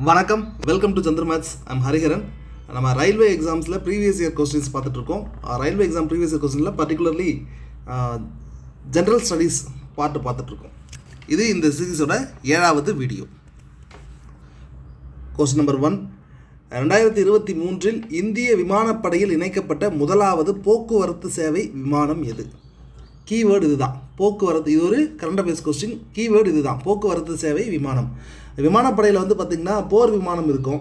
வணக்கம், welcome to Chandra maths. I'm Hariharan. நம்ம railway எக்ஸாம்ஸில் previous year questions பார்த்துட்ருக்கோம். ரயில்வே எக்ஸாம் ப்ரீவியஸ் இயர் கொஸ்டினில் particularly general studies பார்த்துட்ருக்கோம். இது இந்த சீரீஸோட 7வது வீடியோ. Question number 1. 2023 இந்திய விமானப்படையில் இணைக்கப்பட்ட முதலாவது போக்குவரத்து சேவை விமானம் எது? கீவேர்டு இதுதான், போக்குவரத்து. இது ஒரு கரண்ட் அஃபேர்ஸ் கொஸ்டின். கீவேர்டு இதுதான், போக்குவரத்து சேவை விமானம். விமானப்படையில் பார்த்திங்கன்னா போர் விமானம் இருக்கும்,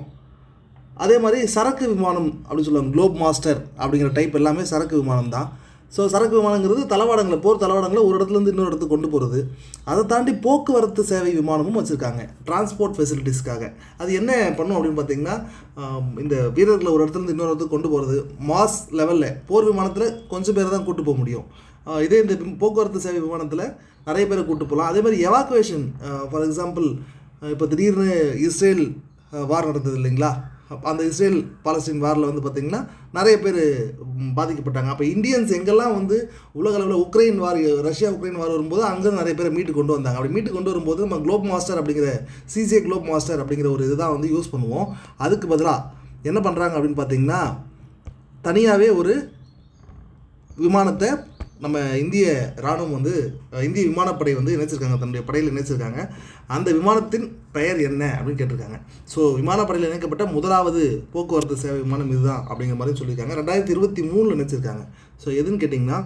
அதே மாதிரி சரக்கு விமானம் அப்படின்னு சொல்லுவாங்க. குளோப் மாஸ்டர் அப்படிங்கிற டைப் எல்லாமே சரக்கு விமானம் தான். ஸோ சரக்கு விமானங்கிறது தளவாடங்களை, போர் தளவாடங்களை ஒரு இடத்துலேருந்து இன்னொரு இடத்துக்கு கொண்டு போகிறது. அதை தாண்டி போக்குவரத்து சேவை விமானமும் வச்சுருக்காங்க, டிரான்ஸ்போர்ட் ஃபெசிலிட்டிஸ்க்காக. அது என்ன பண்ணும் அப்படின்னு பார்த்திங்கன்னா, இந்த வீரர்களை ஒரு இடத்துலேருந்து இன்னொரு இடத்துக்கு கொண்டு போகிறது. மாஸ் லெவலில் போர் விமானத்தில் கொஞ்சம் பேர் தான் கூட்டு போக முடியும். இதே இந்த போக்குவரத்து சேவை விமானத்தில் நிறைய பேரை கூப்பிட்டு போகலாம். அதே மாதிரி எவாக்குவேஷன், ஃபார் எக்ஸாம்பிள் இப்போ திடீர்னு இஸ்ரேல் வார் நடந்தது இல்லைங்களா? அந்த இஸ்ரேல் பாலஸ்தீன் வாரில் பார்த்திங்கன்னா நிறைய பேர் பாதிக்கப்பட்டாங்க. அப்போ இந்தியன்ஸ் எங்கெல்லாம் உலக அளவில் உக்ரைன் வார், ரஷ்யா உக்ரைன் வார் வரும்போது அங்கே நிறைய பேரை மீட்டு கொண்டு வந்தாங்க. அப்படி மீட்டு கொண்டு வரும்போது நம்ம குளோப் மாஸ்டர் அப்படிங்கிற சிசிஏ குளோப் மாஸ்டர் அப்படிங்கிற ஒரு இதுதான் யூஸ் பண்ணுவோம். அதுக்கு பதிலாக என்ன பண்ணுறாங்க அப்படின்னு பார்த்திங்கன்னா, தனியாகவே ஒரு விமானத்தை நம்ம இந்திய இராணுவம் இந்திய விமானப்படை இணைச்சிருக்காங்க, தன்னுடைய படையில் இணைச்சிருக்காங்க. அந்த விமானத்தின் பெயர் என்ன அப்படின்னு கேட்டிருக்காங்க. ஸோ விமானப்படையில் இணைக்கப்பட்ட முதலாவது போக்குவரத்து சேவை விமானம் இதுதான் அப்படிங்கிற மாதிரி சொல்லியிருக்காங்க. 2023 இணைச்சிருக்காங்க. ஸோ எதுன்னு கேட்டிங்கன்னா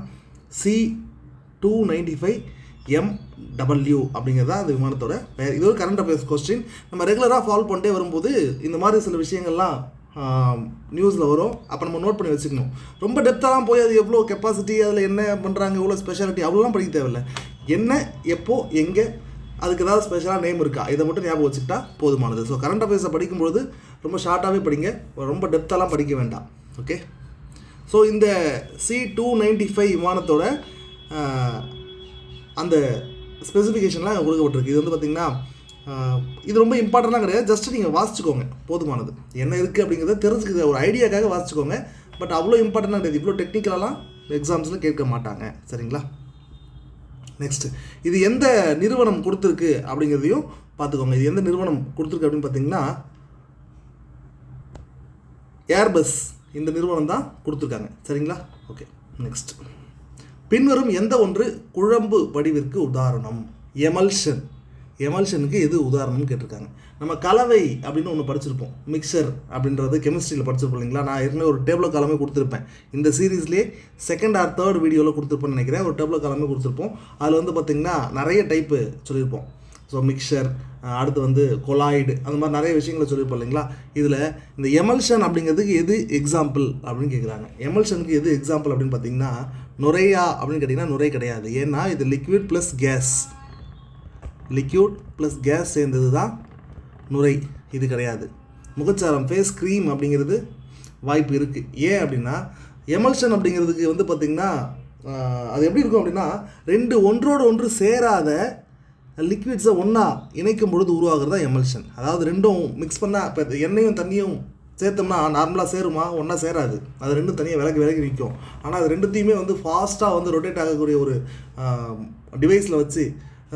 C-295MW அப்படிங்கிறது தான் அந்த விமானத்தோட பெயர். இது ஒரு கரண்ட் அஃபேர்ஸ் கொஸ்டின். நம்ம ரெகுலராக ஃபாலோ பண்ணிட்டே வரும்போது இந்த மாதிரி சில விஷயங்கள்லாம் நியூஸில் வரும். அப்போ நம்ம நோட் பண்ணி வச்சுக்கணும். ரொம்ப டெப்த்தாலாம் போய் அது எவ்வளோ கெப்பாசிட்டி, அதில் என்ன பண்ணுறாங்க, எவ்வளோ ஸ்பெஷாலிட்டி, அவ்வளோலாம் படிக்க தேவையில்லை. என்ன, எப்போ, எங்கே, அதுக்கு ஏதாவது ஸ்பெஷலாக நேம் இருக்கா, இதை மட்டும் ஞாபகம் வச்சுக்கிட்டா போதுமானது. ஸோ கரண்ட் அஃபேர்ஸை படிக்கும்போது ரொம்ப ஷார்ட்டாகவே படிங்க, ரொம்ப டெப்த்தாலாம் படிக்க வேண்டாம். ஓகே. ஸோ இந்த C-295 விமானத்தோட அந்த ஸ்பெசிஃபிகேஷன்லாம் கொடுக்கப்பட்டிருக்கு. இது பார்த்திங்கன்னா இது ரொம்ப இம்பார்ட்டண்ட்டாக கிடையாது, ஜஸ்ட் நீங்கள் வாசிச்சுக்கோங்க, போதுமானது. என்ன இருக்குது அப்படிங்கிறத தெரிஞ்சுக்கிற ஒரு ஐடியாக்காக வாசிச்சுக்கோங்க. பட் அவ்வளோ இம்பார்ட்டண்ட்டாக கிடையாது, இவ்வளோ டெக்னிக்கலாலாம் எக்ஸாம்ஸில் கேட்க மாட்டாங்க. சரிங்களா? நெக்ஸ்ட்டு, இது எந்த நிறுவனம் கொடுத்துருக்கு அப்படிங்கிறதையும் பார்த்துக்கோங்க. இது எந்த நிறுவனம் கொடுத்துருக்கு அப்படின்னு பார்த்தீங்கன்னா ஏர்பஸ், இந்த நிறுவனம் தான் கொடுத்துருக்காங்க. சரிங்களா? ஓகே. நெக்ஸ்ட், பின்வரும் எந்த ஒன்று குழம்பு வடிவிற்கு உதாரணம்? எமல்ஷன். எமல்ஷனுக்கு எது உதாரணம்னு கேட்டிருக்காங்க. நம்ம கலவை அப்படின்னு ஒன்று படிச்சிருப்போம், மிக்சர் அப்படின்றது கெமிஸ்ட்ரியில் படிச்சிருப்போம் இல்லைங்களா? நான் ஏற்கனவே ஒரு டேபிளோ காலமே கொடுத்துருப்பேன். இந்த சீரீஸ்லேயே 2nd or 3rd வீடியோவில் கொடுத்துருப்பேன்னு நினைக்கிறேன். ஒரு டேபிளோ காலமே கொடுத்துருப்போம். அதில் பார்த்திங்கன்னா நிறைய டைப்பு சொல்லியிருப்போம். ஸோ மிக்சர், அடுத்து கொலாய்டு, அந்த மாதிரி நிறைய விஷயங்களை சொல்லியிருப்போம் இல்லைங்களா? இதில் இந்த எமல்ஷன் அப்படிங்கிறதுக்கு எது எக்ஸாம்பிள் அப்படின்னு கேட்குறாங்க. எமல்ஷனுக்கு எது எக்ஸாம்பிள் அப்படின்னு பார்த்தீங்கன்னா நுரையா அப்படின்னு கேட்டிங்கன்னா நுரை கிடையாது. ஏன்னா இது liquid plus gas, liquid plus gas சேர்ந்தது தான் நுரை, இது கிடையாது. முகச்சாரம், ஃபேஸ் க்ரீம் அப்படிங்கிறது வாய்ப்பு இருக்குது. ஏன் அப்படின்னா எமல்ஷன் அப்படிங்கிறதுக்கு பார்த்திங்கன்னா அது எப்படி இருக்கும் அப்படின்னா, ரெண்டு ஒன்றோடு ஒன்று சேராத லிக்விட்ஸை ஒன்றா இணைக்கும் பொழுது உருவாகிறது தான் எமல்ஷன். அதாவது ரெண்டும் மிக்ஸ் பண்ணால், இப்போ எண்ணெயும் தண்ணியும் சேர்த்தோம்னா நார்மலாக சேருமா? ஒன்றா சேராது. அது ரெண்டும் தனியாக விலகி நிற்கும். ஆனால் அது ரெண்டுத்தையுமே ஃபாஸ்ட்டாக ரொட்டேட் ஆகக்கூடிய ஒரு டிவைஸில் வச்சு,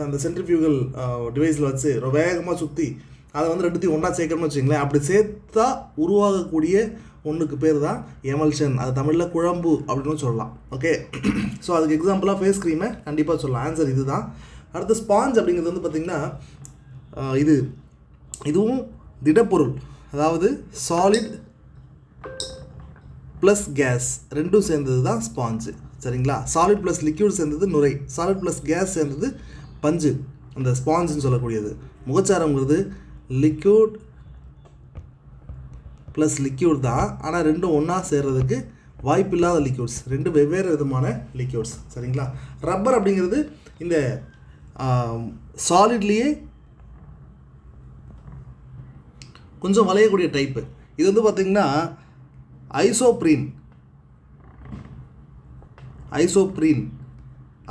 அந்த சென்ட்ரிஃபியூகல் டிவைஸில் வச்சு வேகமாக சுற்றி அதை ரெண்டுத்தையும் ஒன்றா சேர்க்கணும்னு வச்சுங்களேன். அப்படி சேர்த்தா உருவாகக்கூடிய ஒன்றுக்கு பேர் தான் எமல்ஷன். அது தமிழில் குழம்பு அப்படின்னு சொல்லலாம். ஓகே. ஸோ அதுக்கு எக்ஸாம்பிளாக ஃபேஸ் க்ரீமை கண்டிப்பாக சொல்லலாம். ஆன்சர் இது தான். அடுத்து ஸ்பாஞ்ச் அப்படிங்கிறது பார்த்திங்கன்னா இதுவும் திடப்பொருள், அதாவது சாலிட் ப்ளஸ் கேஸ் ரெண்டும் சேர்ந்தது தான் ஸ்பாஞ்சு. சரிங்களா? சாலிட் ப்ளஸ் லிக்யூட் சேர்ந்தது நுரை, சாலிட் ப்ளஸ் கேஸ் சேர்ந்தது பஞ்சு, அந்த ஸ்பாஞ்சுன்னு சொல்லக்கூடியது. முகச்சாரங்கிறது லிக்யூட் ப்ளஸ் லிக்யூட் தான், ஆனால் ரெண்டும் ஒன்றா சேர்றதுக்கு வாய்ப்பில்லாத லிக்யூட்ஸ், ரெண்டு வெவ்வேறு விதமான லிக்யூட்ஸ். சரிங்களா? ரப்பர் அப்படிங்கிறது இந்த சாலிட்லேயே கொஞ்சம் வளையக்கூடிய டைப்பு. இது பார்த்திங்கன்னா ஐசோப்ரீன்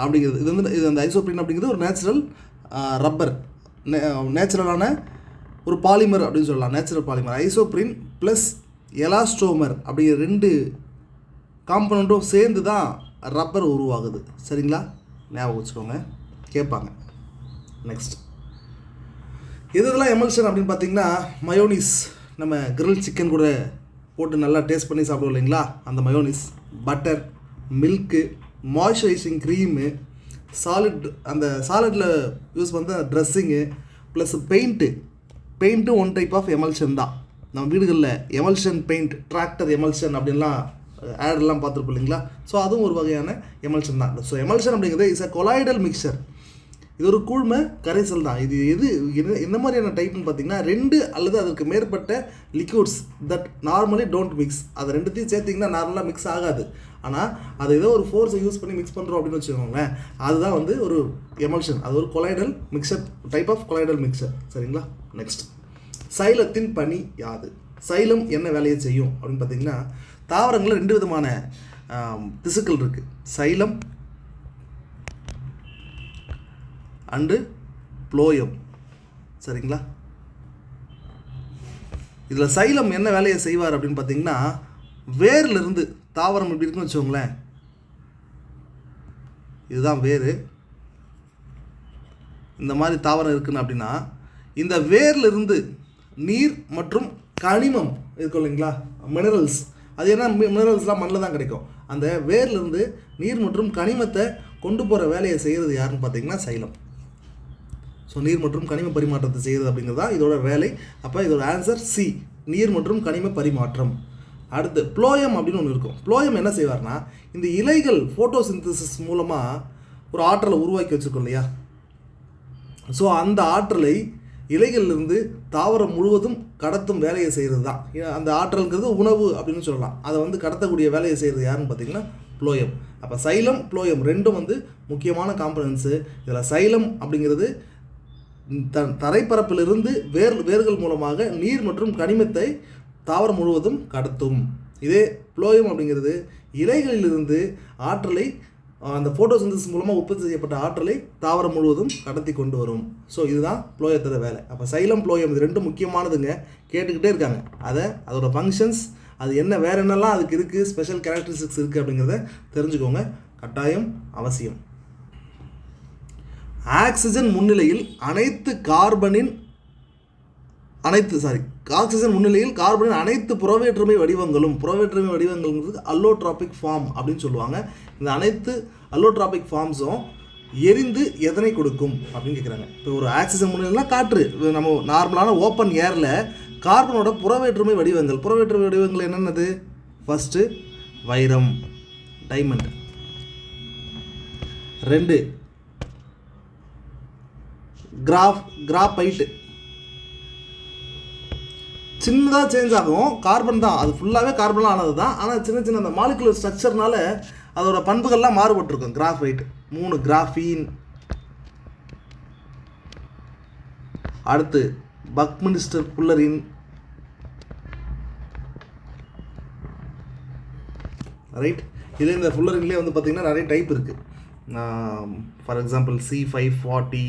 அப்படிங்கிறது. இது அந்த ஐசோப்ரீன் அப்படிங்கிறது ஒரு நேச்சுரல் ரப்பர், நேச்சுரலான ஒரு பாலிமர் அப்படின்னு சொல்லலாம். Natural polymer isoprene plus elastomer அப்படிங்கிற ரெண்டு காம்பனண்ட்டும் சேர்ந்து தான் ரப்பர் உருவாகுது. சரிங்களா? ஞாபகம் வச்சுக்கோங்க, கேட்பாங்க. நெக்ஸ்ட், இதெல்லாம் எமல்ஷன் அப்படின்னு பார்த்தீங்கன்னா மயோனிஸ், நம்ம கிரில் சிக்கன் கூட போட்டு நல்லா டேஸ்ட் பண்ணி சாப்பிடுவோம் இல்லைங்களா, அந்த mayonnaise, butter, milk, moisturising cream, solid, அந்த சாலட்டில் யூஸ் பண்ணுற dressing, plus paint one type of emulsion தான். நம்ம வீடுகளில் எமல்ஷன் பெயிண்ட், டிராக்டர் எமல்ஷன் அப்படின்லாம் ஆடெல்லாம் பார்த்துருப்போம் இல்லைங்களா. ஸோ அதுவும் ஒரு வகையான எமல்ஷன் தான். ஸோ எமல்ஷன் அப்படிங்கிறது இஸ் அ கொலாய்டல் மிக்சர். இது ஒரு கூழ்ம கரைசல் தான். இது என்ன மாதிரியான டைப்னு பார்த்தீங்கன்னா 2 அல்லது அதற்கு மேற்பட்ட liquids that normally don't mix. அது ரெண்டுத்தையும் சேர்த்திங்கன்னா நார்மலாக மிக்ஸ் ஆகாது. ஆனால் அது ஏதோ ஒரு ஃபோர்ஸை யூஸ் பண்ணி மிக்ஸ் பண்ணுறோம் அப்படின்னு வச்சுக்கோங்களேன், அதுதான் வந்து ஒரு எமல்ஷன். அது ஒரு colloidal mixture, type of colloidal mixture. சரிங்களா. நெக்ஸ்ட், சைலத்தின் பணி யாது? சைலம் என்ன வேலையை செய்யும் அப்படின்னு பார்த்தீங்கன்னா, தாவரங்களில் 2 விதமான திசுக்கள் இருக்குது, சைலம் அண்டு ப்ளோயம். சரிங்களா. இதில் சைலம் என்ன வேலையை செய்வார் அப்படின்னு பார்த்தீங்கன்னா, வேர்லேருந்து, தாவரம் இப்படி இருக்குன்னு வச்சுக்கோங்களேன், இதுதான் வேர், இந்த மாதிரி தாவரம் இருக்குன்னு அப்படின்னா, இந்த வேர்லேருந்து நீர் மற்றும் கனிமம் இருக்கும் இல்லைங்களா, மினரல்ஸ். அது என்ன மினரல்ஸ்லாம் மண்ணில் தான் கிடைக்கும். அந்த வேர்லேருந்து நீர் மற்றும் கனிமத்தை கொண்டு போகிற வேலையை செய்கிறது யாருன்னு பார்த்தீங்கன்னா சைலம். ஸோ நீர் மற்றும் கனிம பரிமாற்றத்தை செய்கிறது அப்படிங்கிறதா இதோட வேலை. அப்போ இதோட ஆன்சர் சி, நீர் மற்றும் கனிம பரிமாற்றம். அடுத்து ப்ளோயம் அப்படின்னு ஒன்று இருக்கும். ப்ளோயம் என்ன செய்வார்னா, இந்த இலைகள் ஃபோட்டோசிந்தசிஸ் மூலமாக ஒரு ஆற்றலை உருவாக்கி வச்சுருக்கோம் இல்லையா, ஸோ அந்த ஆற்றலை இலைகளிலிருந்து தாவரம் முழுவதும் கடத்தும் வேலையை செய்கிறது தான். அந்த ஆற்றல்ங்கிறது உணவு அப்படின்னு சொல்லலாம். அதை வந்து கடத்தக்கூடிய வேலையை செய்கிறது யாருன்னு பார்த்தீங்கன்னா ப்ளோயம். அப்போ சைலம், ப்ளோயம் ரெண்டும் வந்து முக்கியமான காம்பனன்ஸு. இதில் சைலம் அப்படிங்கிறது தரைப்பரப்பிலிருந்து வேர்கள் மூலமாக நீர் மற்றும் கனிமத்தை தாவரம் முழுவதும் கடத்தும். இதே ப்ளோயம் அப்படிங்கிறது இலைகளிலிருந்து ஆற்றலை, அந்த ஃபோட்டோசிந்தசிஸ் மூலமாக உற்பத்தி செய்யப்பட்ட ஆற்றலை தாவரம் முழுவதும் கடத்தி கொண்டு வரும். ஸோ இதுதான் ப்ளோயத்தோட வேலை. அப்போ சைலம், ப்ளோயம் இது 2 முக்கியமானதுங்க. கேட்டுக்கிட்டே இருக்காங்க. அதோட ஃபங்க்ஷன்ஸ், அது என்ன, வேறு என்னெல்லாம் அதுக்கு இருக்குது, ஸ்பெஷல் கேரக்டரிஸ்டிக்ஸ் இருக்குது அப்படிங்கிறத தெரிஞ்சுக்கோங்க. கட்டாயம் அவசியம். ஆக்சிஜன் முன்னிலையில் ஆக்சிஜன் முன்னிலையில் கார்பனின் அனைத்து புறவேற்றுமை வடிவங்கள்ங்கிறது அல்லோட்ராபிக் ஃபார்ம் அப்படின்னு சொல்லுவாங்க. இந்த அனைத்து அல்லோட்ராபிக் ஃபார்ம்ஸும் எரிந்து எதனை கொடுக்கும் அப்படின்னு கேட்குறாங்க. இப்போ ஒரு ஆக்சிஜன் முன்னிலைனா காற்று, நம்ம நார்மலான ஓப்பன் ஏரில் கார்பனோட புறவேற்றுமை வடிவங்கள் என்னென்னது? ஃபஸ்ட்டு வைரம், டைமண்ட். 2 கிராஃபைட்டு. சின்னதாக சேஞ்ச் ஆகும், கார்பன் தான், அது ஃபுல்லாகவே கார்பன்லாம் ஆனது தான். ஆனால் சின்ன அந்த மாலிகுலர் ஸ்ட்ரக்சர்னால அதோட பண்புகள்லாம் மாறுபட்டிருக்கும். கிராஃபைட். 3 கிராஃபீன். அடுத்து பக்மின்ஸ்டர் புல்லரின். ரைட். இதே இந்த ஃபுல்லரின்லேயே வந்து பார்த்திங்கன்னா நிறைய டைப் இருக்குது. ஃபார் எக்ஸாம்பிள் C540,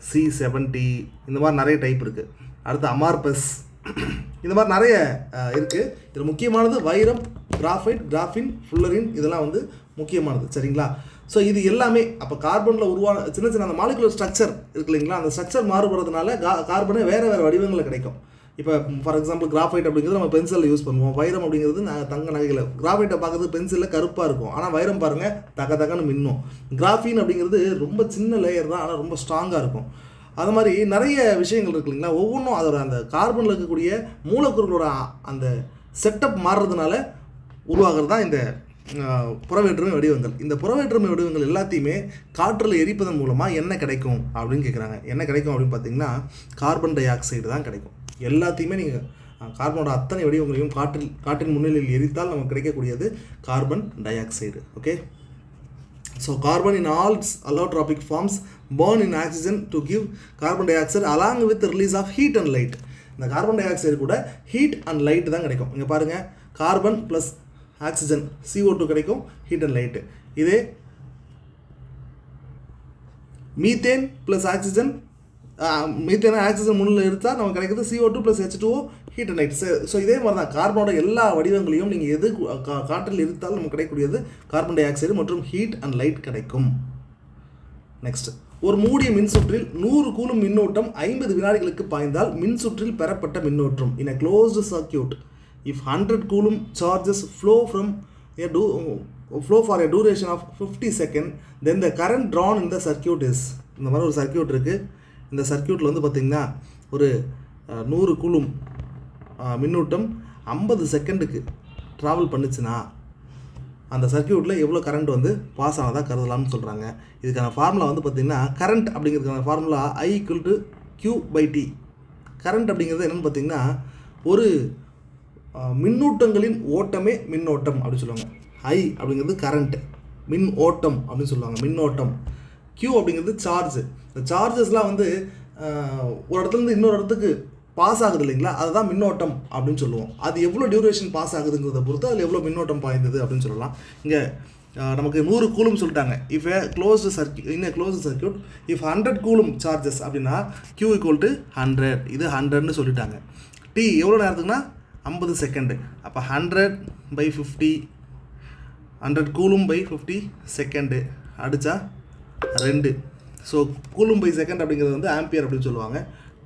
C70, இந்த மாதிரி நிறைய டைப் இருக்குது. அடுத்து அமார்பஸ், இந்த மாதிரி நிறைய இருக்குது. இதில் முக்கியமானது வைரம், கிராஃபைட், கிராஃபின், ஃபுல்லரின், இதெல்லாம் வந்து முக்கியமானது. சரிங்களா. ஸோ இது எல்லாமே அப்போ கார்பனில் உருவான சின்ன அந்த மாலிகுலர் ஸ்ட்ரக்சர் இருக்கு இல்லைங்களா, அந்த ஸ்ட்ரக்சர் மாறுபடுறதுனால கார்பனே வேறு வடிவங்களில் கிடைக்கும். இப்போ ஃபார் எக்ஸாம்பிள் கிராஃபைட் அப்படிங்கிறது நம்ம பென்சிலில் யூஸ் பண்ணுவோம். வைரம் அப்படிங்கிறது தங்க நகைகளை. கிராஃபைட்டை பார்க்குறது பென்சிலில் கருப்பாக இருக்கும், ஆனால் வைரம் பாருங்கள் தக்கன்னு மின்னும். கிராஃபின் அப்படிங்கிறது ரொம்ப சின்ன லேயர் தான், ஆனால் ரொம்ப ஸ்ட்ராங்காக இருக்கும். அது மாதிரி நிறைய விஷயங்கள் இருக்கு இல்லைங்களா. ஒவ்வொன்றும் அதோட அந்த கார்பனில் இருக்கக்கூடிய மூலக்கூறுகளோட அந்த செட்டப் மாறுறதுனால உருவாகிறது தான் இந்த புறவேற்றுமை வடிவங்கள். இந்த புறவேற்றுமை வடிவங்கள் எல்லாத்தையுமே காற்றில் எரிப்பதன் மூலமாக என்ன கிடைக்கும் அப்படின்னு கேட்குறாங்க. என்ன கிடைக்கும் அப்படின்னு பார்த்தீங்கன்னா கார்பன் டை ஆக்சைடு தான் கிடைக்கும். எல்லாத்தையுமே நீங்கள் கார்பனோட அத்தனை வடிவங்களையும் காற்றின் முன்னிலையில் எரித்தால் நமக்கு கிடைக்கக்கூடியது carbon dioxide. Okay. So carbon in all allotropic forms burn in oxygen to give carbon dioxide along with the release of heat and light. இந்த கார்பன் டை ஆக்சைடு கூட ஹீட் அண்ட் லைட் தான் கிடைக்கும். இங்கே பாருங்கள், carbon plus oxygen CO2 கிடைக்கும், heat and light. இதே methane plus oxygen, மீத்தேனை oxygen முன்னில் எடுத்தால் நமக்கு கிடைக்கிறது CO2 plus H2O, heat and light. So இதே மாதிரி தான் கார்பனோட எல்லா வடிவங்களையும் நீங்கள் எது காற்றில் எரித்தாலும் நமக்கு கிடைக்கக்கூடியது கார்பன் டை ஆக்சைடு மற்றும் ஹீட் அண்ட் லைட் கிடைக்கும். நெக்ஸ்ட் ஒரு மூடிய மின்சுற்றில் 100 கூலும் மின்னோட்டம் 50 வினாடிகளுக்கு பாய்ந்தால் மின்சுற்றில் பெறப்பட்ட மின்னோட்டம் in a closed circuit if 100 coulomb charges flow for a duration of 50 seconds then the current drawn in the circuit is. இந்த மாதிரி ஒரு சர்க்கியூட் இருக்குது. இந்த சர்க்கியூட்டில் வந்து பார்த்திங்கன்னா ஒரு 100 கூலும் மின்னூட்டம் 50 செகண்டுக்கு ட்ராவல் பண்ணுச்சுன்னா அந்த சர்க்கியூட்டில் எவ்வளோ கரண்ட் வந்து பாஸ் ஆனதாக கருதலாம்னு சொல்கிறாங்க. இதுக்கான ஃபார்முலா வந்து பார்த்திங்கன்னா கரண்ட் அப்படிங்கிறதுக்கான ஃபார்முலா I = Q/T. கரண்ட் அப்படிங்கிறது என்னென்னு பார்த்திங்கன்னா ஒரு மின்னூட்டங்களின் ஓட்டமே மின்னோட்டம் அப்படின்னு சொல்லுவாங்க. I அப்படிங்கிறது கரண்ட், மின் ஓட்டம் அப்படின்னு சொல்லுவாங்க, மின்னோட்டம். Q அப்படிங்கிறது சார்ஜ். இந்த சார்ஜஸ்லாம் வந்து ஒரு இடத்துலேருந்து இன்னொரு இடத்துக்கு பாஸ் ஆகுது இல்லைங்களா, அதுதான் மின்னோட்டம் அப்படின்னு சொல்லுவோம். அது எவ்வளோ டியூரேஷன் பாஸ் ஆகுதுங்கிறத பொறுத்து அதில் எவ்வளோ மின்னோட்டம் பாய்ந்தது அப்படின்னு சொல்லலாம். இங்கே நமக்கு 100 கூலும் சொல்லிட்டாங்க. If A closed circuit in A closed circuit if 100 coulomb charges அப்படின்னா Q = 100. இது 100ன்னு சொல்லிட்டாங்க. T எவ்வளோ நேரத்துக்குன்னா 50 செகண்டு. அப்போ 100/50 100 கூலும்/50 செகண்டு அடித்தா 2. ஸோ கூலும்/செகண்ட் அப்படிங்கிறது வந்து ஆம்பியர் அப்படின்னு சொல்லுவாங்க.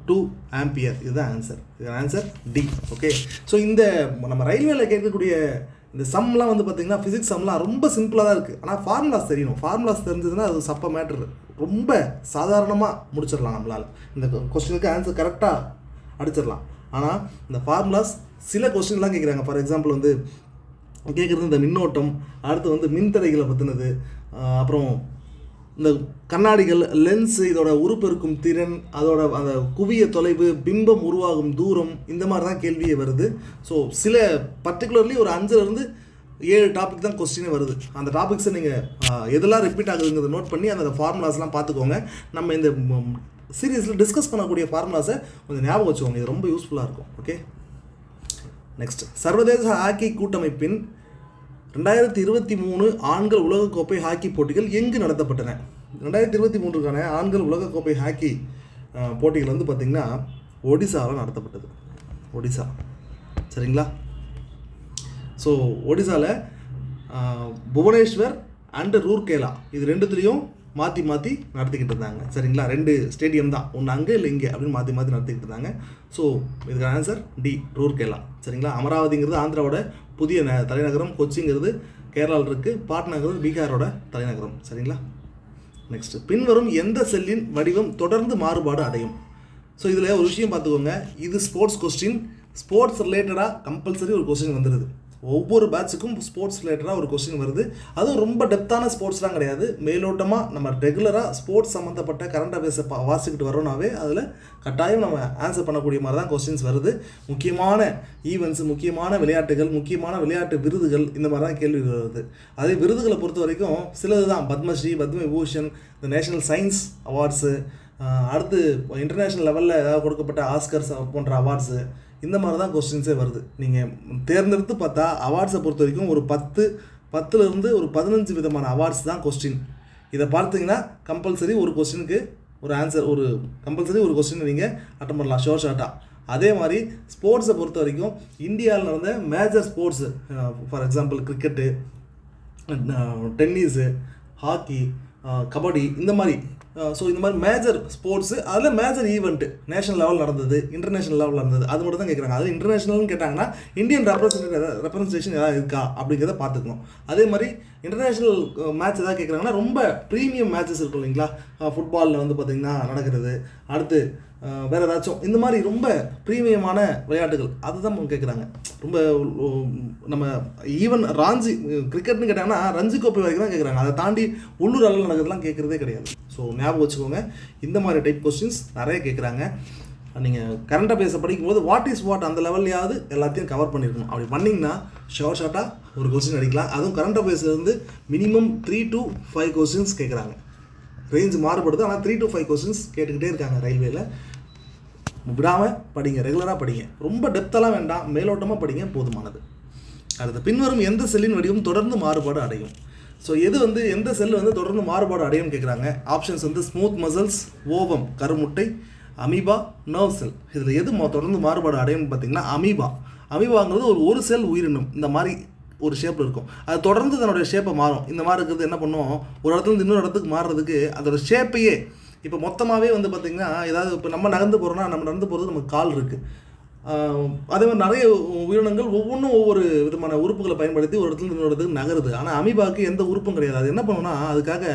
2 ஆம்பியர். இதுதான் ஆன்சர். இது ஆன்சர் டி. ஓகே. ஸோ இந்த நம்ம ரயில்வேல கேட்கக்கூடிய இந்த சம்லாம் வந்து பார்த்திங்கன்னா ஃபிசிக்ஸ் சம்லாம் ரொம்ப சிம்பிளாக தான் இருக்குது. ஆனால் ஃபார்முலாஸ் தெரியணும். ஃபார்முலாஸ் தெரிஞ்சதுன்னா அது சப்ப மேட்ரு. ரொம்ப சாதாரணமாக முடிச்சிடலாம் நம்மளால். இந்த கொஸ்டினுக்கு ஆன்சர் கரெக்டாக அடிச்சிடலாம். ஆனால் இந்த ஃபார்முலாஸ் சில கொஸ்டின்லாம் கேட்குறாங்க. ஃபார் எக்ஸாம்பிள் வந்து கேட்குறது இந்த மின்னோட்டம், அடுத்து வந்து மின்தடைகளை பற்றினது, அப்புறம் இந்த கண்ணாடிகள், லென்ஸ், இதோட உருப்பெருக்கும் திறன், அதோட அந்த குவிய தொலைவு, பிம்பம் உருவாகும் தூரம், இந்த மாதிரி தான் கேள்வியே வருது. ஸோ சில பர்டிகுலர்லி ஒரு 5-7 டாபிக் தான் கொஸ்டினே வருது. அந்த டாபிக்ஸை நீங்கள் எதெல்லாம் ரிப்பீட் ஆகுதுங்கிறத நோட் பண்ணி அந்த ஃபார்முலாஸ்லாம் பார்த்துக்கோங்க. நம்ம இந்த சீரீஸில் டிஸ்கஸ் பண்ணக்கூடிய ஃபார்முலாஸை கொஞ்சம் ஞாபகம் வச்சுக்கோங்க. இது ரொம்ப யூஸ்ஃபுல்லாக இருக்கும். ஓகே. நெக்ஸ்ட், சர்வதேச ஹாக்கி கூட்டமைப்பின் 2023 ஆண்கள் உலகக்கோப்பை ஹாக்கி போட்டிகள் எங்கு நடத்தப்பட்டன? 2023க்கான ஆண்கள் உலகக்கோப்பை ஹாக்கி போட்டிகள் வந்து பார்த்திங்கன்னா ஒடிசாவில் நடத்தப்பட்டது. ஒடிசா, சரிங்களா? ஸோ ஒடிசாவில் புவனேஸ்வர் அண்டு ரூர்கேலா இது ரெண்டுத்துலேயும் மாற்றி மாற்றி நடத்திக்கிட்டு இருந்தாங்க. சரிங்களா? 2 ஸ்டேடியம் தான், ஒன்று அங்கே இல்லை இங்கே அப்படின்னு மாற்றி மாற்றி நடத்திக்கிட்டு இருந்தாங்க. ஸோ இதுக்கு ஆன்சர் டி, ரூர்கேலா. சரிங்களா? அமராவதிங்கிறது ஆந்திராவோட புதிய தலைநகரம், கொச்சிங்கிறது கேரளாவில் இருக்குது, பாட்னாங்கிறது பீகாரோட தலைநகரம். சரிங்களா? நெக்ஸ்ட், பின்வரும் எந்த செல்லின் வடிவம் தொடர்ந்து மாறுபாடு அடையும்? ஸோ இதில் ஒரு விஷயம் பார்த்துக்கோங்க. இது ஸ்போர்ட்ஸ் கொஸ்டின். ஸ்போர்ட்ஸ் ரிலேட்டடாக கம்பல்சரி ஒரு கொஸ்டின் வந்துடுது. ஒவ்வொரு பேட்சுக்கும் ஸ்போர்ட்ஸ் ரிலேட்டடாக ஒரு கொஸ்டின் வருது. அதுவும் ரொம்ப டெப்த்தான ஸ்போர்ட்ஸ்லாம் கிடையாது. மேலோட்டமாக நம்ம ரெகுலராக ஸ்போர்ட்ஸ் சம்மந்தப்பட்ட கரண்ட் அஃபேர்ஸை வாசிக்கிட்டு வரோனாவே அதில் கட்டாயம் நம்ம ஆன்சர் பண்ணக்கூடிய மாதிரி தான் கொஸ்டின்ஸ் வருது. முக்கியமான ஈவெண்ட்ஸ், முக்கியமான விளையாட்டுகள், முக்கியமான விளையாட்டு விருதுகள், இந்த மாதிரி தான் கேள்வி வருது. அதே விருதுகளை பொறுத்த வரைக்கும் சிலது தான் பத்மஸ்ரீ, பத்ம விபூஷன், இந்த நேஷனல் சயின்ஸ் அவார்ட்ஸு, அடுத்து இன்டர்நேஷ்னல் லெவலில் ஏதாவது கொடுக்கப்பட்ட ஆஸ்கர்ஸ் போன்ற அவார்ட்ஸு, இந்த மாதிரி தான் கொஸ்டின்ஸே வருது. நீங்கள் தேர்ந்தெடுத்து பார்த்தா அவார்ட்ஸை பொறுத்த வரைக்கும் ஒரு 10 ஒரு 15 விதமான அவார்ட்ஸ் தான் கொஸ்டின். இதை பார்த்தீங்கன்னா கம்பல்சரி ஒரு கொஸ்டினுக்கு ஒரு ஆன்சர், ஒரு கம்பல்சரி ஒரு கொஸ்டின் நீங்கள் அட்டன் பண்ணலாம் ஷார்ட்டாக. அதே மாதிரி ஸ்போர்ட்ஸை பொறுத்த வரைக்கும் இந்தியாவில் நடந்த major sports, for example cricket, tennis, hockey, kabaddi, இந்த மாதிரி. ஸோ இந்த மாதிரி மேஜர் ஸ்போர்ட்ஸு, அதில் மேஜர் ஈவெண்ட்டு நேஷனல் லெவல் நடந்தது, இன்டர்நேஷனல் லெவல் நடந்தது, அது மட்டும் தான் கேட்குறாங்க. அது இன்டர்நேஷனல்னு கேட்டாங்கன்னா இந்தியன் ரெப்ரசன்டேஷன் ஏதாவது இருக்கா அப்படிங்கிறத பார்த்துக்கணும். அதே மாதிரி இன்டர்நேஷ்னல் மேட்ச் எதாவது கேட்குறாங்கன்னா ரொம்ப ப்ரீமியம் மேட்சஸ் இருக்கும் இல்லைங்களா? ஃபுட்பாலில் வந்து பார்த்திங்கன்னா நடக்கிறது, அடுத்து வேறு ஏதாச்சும் இந்த மாதிரி ரொம்ப ப்ரீமியமான விளையாட்டுகள் அதுதான் கேட்குறாங்க. ரொம்ப நம்ம ஈவன் ராஞ்சி கிரிக்கெட்னு கேட்டாங்கன்னா ரஞ்சி கோப்பை வரைக்கும் தான் கேட்குறாங்க. அதை தாண்டி உள்ளூர் அளவில் நடக்கிறதுலாம் கேட்குறதே கிடையாது. ஸோ ஞாபகம் வச்சுக்கோங்க, இந்த மாதிரி டைப் கொஸ்டின்ஸ் நிறைய கேட்குறாங்க. நீங்கள் கரண்ட் அஃபேர்ஸை படிக்கும்போது வாட் இஸ் வாட் அந்த லெவல்லையாவது எல்லாத்தையும் கவர் பண்ணியிருக்கணும். அப்படி பண்ணிங்கன்னா ஷார்ட்டாக ஒரு கொஸ்டின் அடிக்கலாம். அதுவும் கரண்ட் அஃபேர்ஸ்லேருந்து மினிமம் 3 to 5 கொஸ்டின்ஸ் கேட்குறாங்க. ரேஞ்ச் மாறுபடுது, ஆனால் 3 to 5 கொஸ்டின்ஸ் கேட்டுக்கிட்டே இருக்காங்க ரயில்வேல. விடாமல் படிங்க, ரெகுலராக படிங்க. ரொம்ப டெப்த்தெல்லாம் வேண்டாம், மேலோட்டமாக படிங்க, போதுமானது. அடுத்து, பின்வரும் எந்த செல்லின் வடிவம் தொடர்ந்து மாறுபாடு அடையும்? ஸோ எது வந்து எந்த செல் வந்து தொடர்ந்து மாறுபாடு அடையும் கேட்குறாங்க. ஆப்ஷன்ஸ் வந்து ஸ்மூத் மசில்ஸ், ஓவம் கருமுட்டை, அமீபா, நர்வ் செல். இதில் எது தொடர்ந்து மாறுபாடு அடையும்னு பார்த்தீங்கன்னா அமீபா. அமீபாங்கிறது ஒரு செல் உயிரினம். இந்த மாதிரி ஒரு ஷேப்பில் இருக்கும். அது தொடர்ந்து தன்னுடைய ஷேப்பை மாறும். இந்த மாதிரி இருக்கிறது என்ன பண்ணும், ஒரு இடத்துலேருந்து இன்னொரு இடத்துக்கு மாறுறதுக்கு அதோட ஷேப்பையே இப்போ மொத்தமாகவே வந்து பார்த்திங்கன்னா, ஏதாவது இப்போ நம்ம நடந்து போகிறோன்னா, நம்ம நடந்து போகிறது நமக்கு கால் இருக்குது. அதே மாதிரி நிறைய உயிரினங்கள் ஒவ்வொன்றும் ஒவ்வொரு விதமான உறுப்புகளை பயன்படுத்தி ஒரு இடத்துல இன்னொரு இடத்துக்கு நகருது. ஆனால் அமீபாவுக்கு எந்த உறுப்பும் கிடையாது. அது என்ன பண்ணுன்னா, அதுக்காக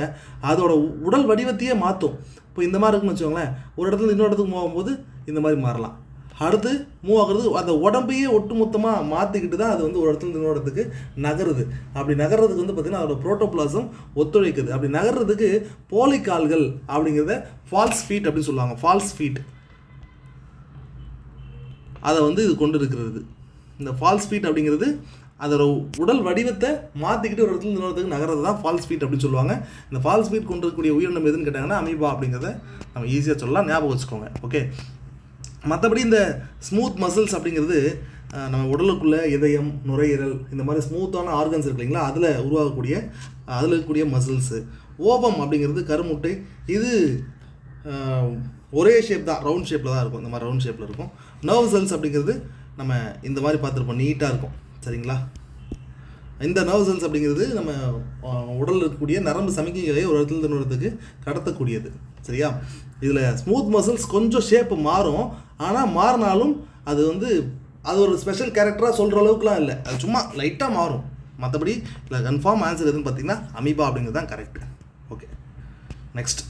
அதோட உடல் வடிவத்தையே மாற்றும். இப்போ இந்த மாதிரி இருக்குன்னு வச்சுக்கோங்களேன், ஒரு இடத்துல இன்னொரு இடத்துக்கு போகும்போது இந்த மாதிரி மாறலாம். அடுத்து மூவ் ஆகுறது அந்த உடம்பையே ஒட்டு மொத்தமாக மாற்றிக்கிட்டு தான் அது வந்து ஒரு இடத்துல இன்னொரு இடத்துக்கு நகருது. அப்படி நகர்றதுக்கு வந்து பார்த்திங்கன்னா அதோட புரோட்டோபிளாசம் ஒத்துழைக்குது. அப்படி நகர்றதுக்கு போலிக்கால்கள் அப்படிங்கிறத ஃபால்ஸ் ஃபீட் அப்படின்னு சொல்லுவாங்க. ஃபால்ஸ் ஃபீட் அதை வந்து இது கொண்டு இருக்கிறது. இந்த ஃபால்ஸ் ஃபீட் அப்படிங்கிறது அதோட உடல் வடிவத்தை மாற்றிக்கிட்டு ஒரு இடத்துல இன்னொரு இடத்துக்கு நகர்றது தான் ஃபால்ஸ் ஃபீட் அப்படின்னு சொல்லுவாங்க. இந்த ஃபால்ஸ் ஃபீட் கொண்டு இருக்கக்கூடிய உயிரினம் எதுன்னு கேட்டாங்கன்னா அமீபா அப்படிங்கிறத நம்ம ஈஸியாக சொல்லலாம், ஞாபகம் வச்சுக்கோங்க. ஓகே. மற்றபடி இந்த ஸ்மூத் மசில்ஸ் அப்படிங்கிறது நம்ம உடலுக்குள்ளே இதயம், நுரையீரல் இந்த மாதிரி ஸ்மூத்தான ஆர்கன்ஸ் இருக்கு இல்லைங்களா, அதில் இருக்கக்கூடிய மசில்ஸு. ஓவம் அப்படிங்கிறது கருமுட்டை. இது ஒரே ஷேப் தான், ரவுண்ட் ஷேப்பில் தான் இருக்கும். இந்த மாதிரி ரவுண்ட் ஷேப்பில் இருக்கும். நர்வ் செல்ஸ் அப்படிங்கிறது நம்ம இந்த மாதிரி பார்த்துருப்போம், நீட்டாக இருக்கும். சரிங்களா. இந்த நர்வ் செல்ஸ் அப்படிங்கிறது நம்ம உடலில் இருக்கக்கூடிய நரம்பு சமிக்கைகளை ஒரு இடத்துல இன்னொரு இடத்துக்கு கடத்தக்கூடியது. சரியா. இதில் ஸ்மூத் மசில்ஸ் கொஞ்சம் ஷேப்பு மாறும். ஆனால் மாறினாலும் அது வந்து அது ஒரு ஸ்பெஷல் கேரக்டராக சொல்கிற அளவுக்குலாம் இல்லை. அது சும்மா லைட்டாக மாறும். மற்றபடி இல்லை கன்ஃபார்ம் ஆன்சர் எதுன்னு பார்த்தீங்கன்னா அமீபா அப்படிங்கிறது தான் கரெக்டு. ஓகே. நெக்ஸ்ட்,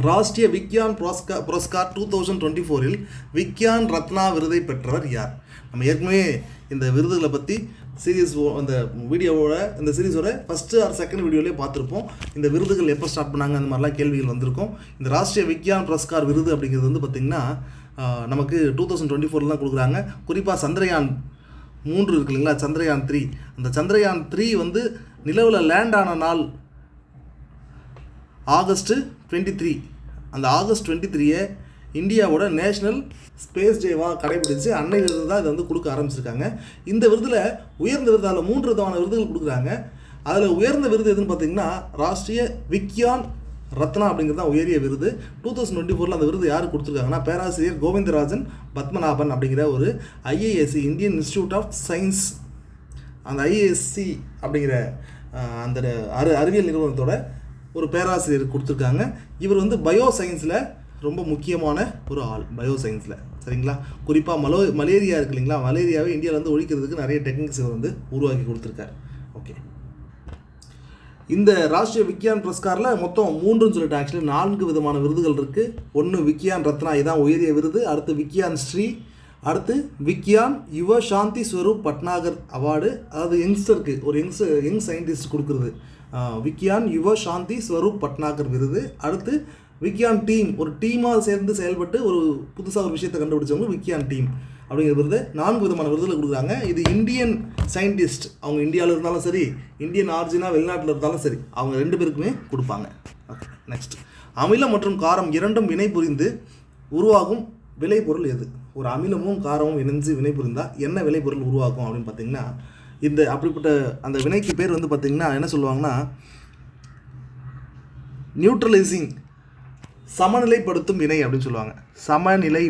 ராஷ்ட்ரிய விக்யான் புரஸ்கார் 2024 விக்யான் ரத்னா விருதை பெற்றவர் யார்? நம்ம ஏற்கனவே இந்த விருதுகளை பற்றி அந்த இந்த சீரீஸோட ஃபஸ்ட்டு ஆர் செகண்ட் வீடியோலேயே பார்த்துருப்போம். இந்த விருதுகள் எப்போ ஸ்டார்ட் பண்ணாங்க அந்த மாதிரிலாம் கேள்விகள் வந்திருக்கும். இந்த ராஷ்ட்ரிய விக்யான் புரஸ்கார் விருது அப்படிங்கிறது வந்து பார்த்திங்கன்னா நமக்கு 2024 தான் கொடுக்குறாங்க. குறிப்பாக சந்திரயான் 3 இருக்கு இல்லைங்களா, சந்திரயான் 3. அந்த சந்திரயான் 3 வந்து நிலவில் லேண்ட் ஆன நாள் ஆகஸ்ட் 23. அந்த ஆகஸ்ட் 23 இந்தியாவோட நேஷ்னல் ஸ்பேஸ் டேவாக கடைபிடிச்சு அன்னையிலிருந்து தான் இதை வந்து கொடுக்க ஆரம்பிச்சிருக்காங்க. இந்த விருதில் உயர்ந்த விருது, அதில் 3 விதமான விருதுகள் கொடுக்குறாங்க. அதில் உயர்ந்த விருது எதுன்னு பார்த்தீங்கன்னா ராஷ்ட்ரிய விக்யான் ரத்னா அப்படிங்கிறது தான் உயரிய விருது. 2024 அந்த விருது யார் கொடுத்துருக்காங்கன்னா பேராசிரியர் கோவிந்தராஜன் பத்மநாபன் அப்படிங்கிற ஒரு IISc, Indian Institute of Science, அந்த ஐஏஎஸ்சி அப்படிங்கிற அந்த அறிவியல் நிறுவனத்தோட ஒரு பேராசிரியர் கொடுத்துருக்காங்க. இவர் வந்து பயோ சயின்ஸில் ரொம்ப முக்கியமான ஒரு ஆள், பயோ சயின்ஸில். சரிங்களா. குறிப்பாக மலேரியா இருக்கு இல்லைங்களா, மலேரியாவை இந்தியாவில் வந்து ஒழிக்கிறதுக்கு நிறைய டெக்னிக்ஸை வந்து உருவாக்கி கொடுத்துருக்காரு. ஓகே. இந்த ராஷ்ட்ரிய விக்யான் புரஸ்காரில் மொத்தம் 3ன்னு சொல்லிட்டு ஆக்சுவலி 4 விதமான விருதுகள் இருக்குது. ஒன்று விக்யான் ரத்னா, இதுதான் உயரிய விருது. அடுத்து விக்யான் ஸ்ரீ, அடுத்து விக்யான் யுவ சாந்தி ஸ்வரூப் பட்நாகர் அவார்டு, அதாவது யங்ஸ்டருக்கு ஒரு யங் சயின்டிஸ்ட் கொடுக்குறது விக்யான் யுவ சாந்தி ஸ்வரூப் பட்நாகர் விருது. அடுத்து விக்யான் டீம், ஒரு டீமாக சேர்ந்து செயல்பட்டு ஒரு புதுசாக ஒரு விஷயத்தை கண்டுபிடிச்சவங்க விக்யான் டீம் அப்படிங்கிற விருது. 4 விதமான விருதுகளை கொடுக்குறாங்க. இது இந்தியன் சயின்டிஸ்ட், அவங்க இந்தியாவில் இருந்தாலும் சரி, இந்தியன் ஆரிஜினாக வெளிநாட்டில் இருந்தாலும் சரி, அவங்க 2 பேருக்குமே கொடுப்பாங்க. ஓகே. நெக்ஸ்ட், அமிலம் மற்றும் காரம் இரண்டும் வினை புரிந்து உருவாகும் விளைபொருள் எது? ஒரு அமிலமும் காரமும் இணைஞ்சு வினை புரிந்தால் என்ன விளைபொருள் உருவாக்கும் அப்படின்னு பார்த்தீங்கன்னா, இந்த அப்படிப்பட்ட அந்த வினைக்கு பேர் வந்து பார்த்திங்கன்னா என்ன சொல்லுவாங்கன்னா நியூட்ரலைசிங், சமநிலைப்படுத்தும் வினை அப்படின்னு சொல்லுவாங்க. சமநிலை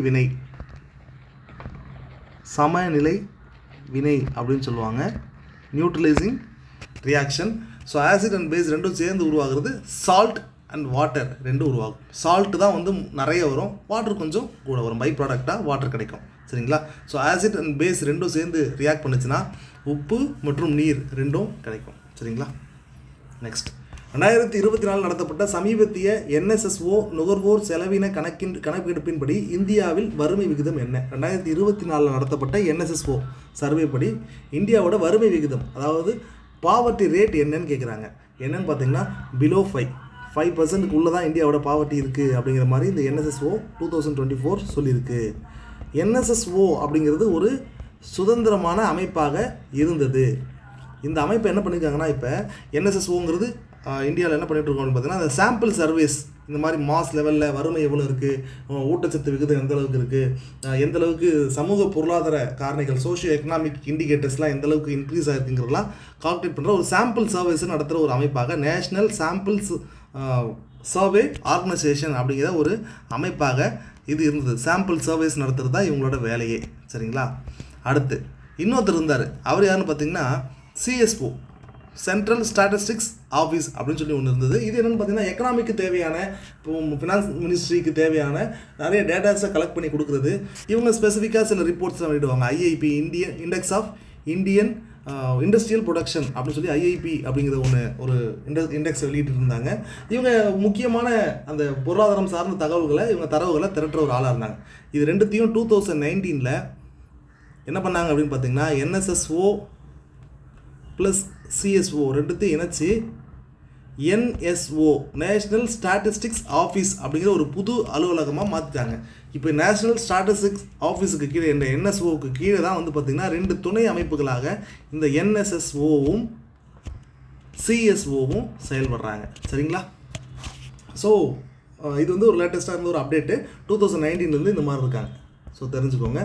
வினை அப்படின்னு சொல்லுவாங்க, neutralising reaction. So acid and base ரெண்டும் சேர்ந்து உருவாகிறது சால்ட் அண்ட் வாட்டர் ரெண்டும் உருவாகும். சால்ட்டு தான் வந்து நிறைய வரும், வாட்டர் கொஞ்சம் கூட வரும், பை ப்ராடக்டாக வாட்டர் கிடைக்கும். சரிங்களா. ஸோ ஆசிட் அண்ட் பேஸ் ரெண்டும் சேர்ந்து ரியாக்ட் பண்ணுச்சுன்னா உப்பு மற்றும் நீர் ரெண்டும் கிடைக்கும். சரிங்களா. நெக்ஸ்ட், 2024 நடத்தப்பட்ட சமீபத்திய NSSO நுகர்வோர் செலவின கணக்கெடுப்பின்படி இந்தியாவில் வறுமை விகிதம் என்ன? 2024 நடத்தப்பட்ட NSSO சர்வே படி இந்தியாவோட வறுமை விகிதம், அதாவது பாவர்ட்டி ரேட் என்னன்னு கேட்குறாங்க. என்னன்னு பார்த்தீங்கன்னா பிலோ 5% உள்ளே தான் இந்தியாவோட பாவர்ட்டி இருக்குது அப்படிங்கிற மாதிரி இந்த NSSO 2024 சொல்லியிருக்கு. NSSO அப்படிங்கிறது ஒரு சுதந்திரமான அமைப்பாக இருந்தது. இந்த அமைப்பை என்ன பண்ணியிருக்காங்கன்னா, இப்போ NSSOங்கிறது இந்தியாவில் என்ன பண்ணிகிட்டு இருக்கோம்னு பார்த்தீங்கன்னா, அந்த சாம்பிள் சர்வேஸ், இந்த மாதிரி மாஸ் லெவலில் வறுமை எவ்வளோ இருக்குது, ஊட்டச்சத்து விகிதம் எந்த அளவுக்கு இருக்குது, எந்த அளவுக்கு சமூக பொருளாதார காரணிகள், சோஷியோ எக்கனாமிக் இண்டிகேட்டர்ஸ்லாம் எந்த அளவுக்கு இன்க்ரீஸ் ஆகிருக்குங்கிறதெல்லாம் கால்குலேட் பண்ணுற ஒரு சாம்பிள் சர்வேஸ் நடத்துகிற ஒரு அமைப்பாக நேஷ்னல் சாம்பிள்ஸ் சர்வே ஆர்கனைசேஷன் அப்படிங்கிற ஒரு அமைப்பாக இது இருந்தது. சாம்பிள் சர்வேஸ் நடத்துகிறது தான் இவங்களோட வேலையே. சரிங்களா. அடுத்து, இன்னொருத்தர் இருந்தார், அவர் யாருன்னு பார்த்தீங்கன்னா சிஎஸ்ஓ, சென்ட்ரல் ஸ்டாட்டிஸ்டிக்ஸ் ஆஃபீஸ் அப்படின்னு சொல்லி ஒன்று இருந்தது. இது என்னென்னு பார்த்தீங்கன்னா எக்கனாமிக்கு தேவையான, இப்போ ஃபினான்ஸ் மினிஸ்ட்ரிக்கு தேவையான நிறைய டேட்டாஸை கலெக்ட் பண்ணி கொடுக்குறது. இவங்க ஸ்பெசிஃபிக்காக சில ரிப்போர்ட்ஸ்லாம் வெளியிடுவாங்க. IIP, Indian index of Indian industrial production அப்படின்னு சொல்லி ஐஐபி அப்படிங்கிற ஒரு இண்டெக்ஸ் வெளியிட்டு இருந்தாங்க. இவங்க முக்கியமான அந்த பொருளாதாரம் சார்ந்த தரவுகளை திரட்டுற ஒரு ஆளாக இருந்தாங்க. இது ரெண்டுத்தையும் 2019 என்ன பண்ணாங்க அப்படின்னு பார்த்தீங்கன்னா என்எஸ்எஸ்ஓ ப்ளஸ் சிஎஸ்ஓ ரெண்டுத்தையும் இணைச்சி என்எஸ்ஓ, நேஷ்னல் ஸ்டாட்டிஸ்டிக்ஸ் ஆஃபீஸ் அப்படிங்கிற ஒரு புது அலுவலகமாக மாற்றிட்டாங்க. இப்போ நேஷ்னல் ஸ்டாட்டிஸ்டிக்ஸ் ஆஃபீஸுக்கு கீழே, இந்த என்எஸ்ஓவுக்கு கீழே தான் வந்து பார்த்திங்கன்னா 2 துணை அமைப்புகளாக இந்த என்எஸ்எஸ்ஓவும் சிஎஸ்ஓவும் செயல்படுறாங்க. சரிங்களா? ஸோ இது வந்து ஒரு லேட்டஸ்ட்டாக இருந்த ஒரு அப்டேட்டு. 2019 இந்த மாதிரி இருக்காங்க. ஸோ தெரிஞ்சுக்கோங்க,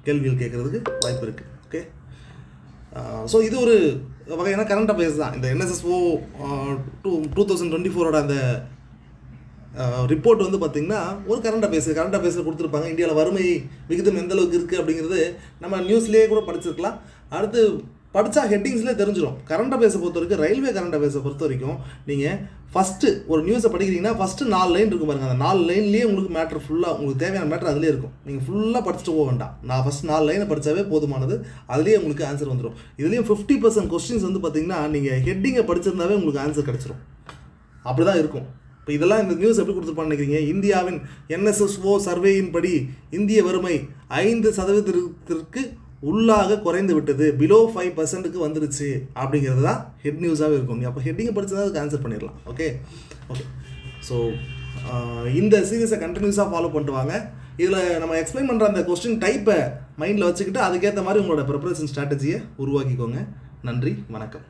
கேள்விகள் கேட்குறதுக்கு வாய்ப்பு இருக்குது. ஓகே, ஸோ இது ஒரு வகையான கரண்ட் அஃபேர்ஸ் தான். இந்த என்எஸ்எஸ்ஓ 2024 அந்த ரிப்போர்ட் வந்து பார்த்திங்கன்னா ஒரு கரண்ட் அஃபேர்ஸில் கொடுத்துருப்பாங்க. இந்தியாவில் வறுமை விகிதம் எந்த அளவுக்கு இருக்குது அப்படிங்கிறது நம்ம நியூஸ்லேயே கூட படிச்சிருக்கலாம். அடுத்து படித்தா ஹெட்டிங்ஸ்லேயே தெரிஞ்சிடும். கரண்ட் அஃபேர்ஸை பொறுத்த வரைக்கும், ரயில்வே கரண்ட் அஃபேர்ஸை பொறுத்த வரைக்கும் நீங்கள் ஃபஸ்ட்டு ஒரு நியூஸை படிக்கிறீங்கன்னா ஃபஸ்ட்டு 4 லைன் இருக்கும் பாருங்கள். அந்த 4 லைன்லேயே உங்களுக்கு மேட்ரு ஃபுல்லாக, உங்களுக்கு தேவையான மேட்ரு அதிலே இருக்கும். நீங்கள் ஃபுல்லாக படிச்சுட்டு போக வேண்டாம். நான் ஃபஸ்ட் 4 லைனை படித்தாவே போதுமானது. அதுலேயே உங்களுக்கு ஆன்சர் வந்துடும். இதுலேயும் 50% கொஸ்டின்ஸ் வந்து பார்த்திங்கன்னா நீங்கள் ஹெட்டிங்கை படிச்சிருந்தாவே உங்களுக்கு ஆன்சர் கிடச்சிரும். அப்படி தான் இருக்கும். இப்போ இதெல்லாம் இந்த நியூஸ் எப்படி கொடுத்துருப்பான்னு நினைக்கிறீங்க? இந்தியாவின் என்எஸ்எஸ்ஓ சர்வேயின் படி இந்திய வறுமை 5% உள்ளாக குறைந்து விட்டது, பிலோ 5% வந்துருச்சு அப்படிங்கிறது தான் ஹெட் நியூஸாகவே இருக்கும். நீ அப்போ ஹெட்டிங்கை படிச்சதா அதுக்கு ஆன்சர் பண்ணிடலாம். ஓகே. ஸோ இந்த சீரீஸை கண்டினியூஸாக ஃபாலோ பண்ணிட்டு வாங்க. இதில் நம்ம எக்ஸ்பிளைன் பண்ணுற அந்த கொஸ்டின் டைப்பை மைண்டில் வச்சுக்கிட்டு அதுக்கேற்ற மாதிரி உங்களோட ப்ரிப்பரேஷன் ஸ்ட்ராட்டஜியை உருவாக்கிக்கோங்க. நன்றி, வணக்கம்.